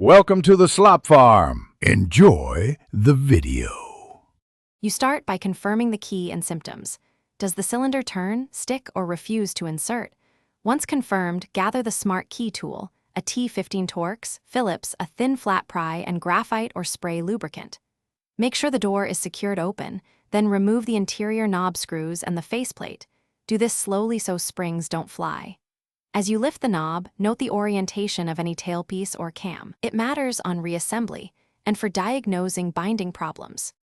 Welcome to the slop farm. Enjoy the video. You start by confirming the key and symptoms. Does the cylinder turn, stick, or refuse to insert? Once confirmed, gather the Smart Key tool, a T15 Torx, Phillips, a thin flat pry, and graphite or spray lubricant. Make sure the door is secured open, then remove the interior knob screws and the faceplate. Do this slowly so springs don't fly. As you lift the knob, note the orientation of any tailpiece or cam. It matters on reassembly and for diagnosing binding problems.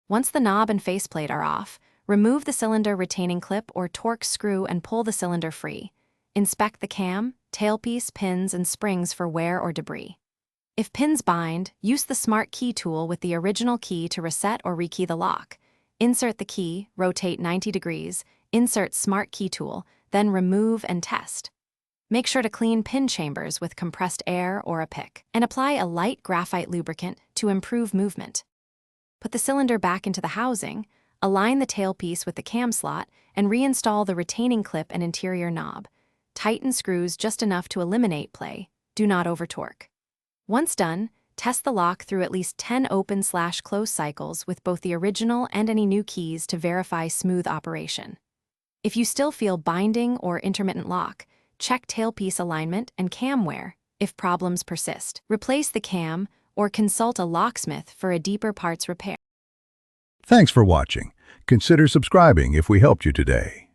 Once the knob and faceplate are off, remove the cylinder retaining clip or Torx screw and pull the cylinder free. Inspect the cam, tailpiece, pins, and springs for wear or debris. If pins bind, use the Smart Key tool with the original key to reset or rekey the lock. Insert the key, rotate 90 degrees, insert Smart Key tool, then remove and test. Make sure to clean pin chambers with compressed air or a pick, and apply a light graphite lubricant to improve movement. Put the cylinder back into the housing, align the tailpiece with the cam slot, and reinstall the retaining clip and interior knob. Tighten screws just enough to eliminate play. Do not over-torque. Once done, test the lock through at least 10 open/close cycles with both the original and any new keys to verify smooth operation. If you still feel binding or intermittent lock, check tailpiece alignment and cam wear. If problems persist, replace the cam or consult a locksmith for a deeper parts repair. Thanks for watching. Consider subscribing if we helped you today.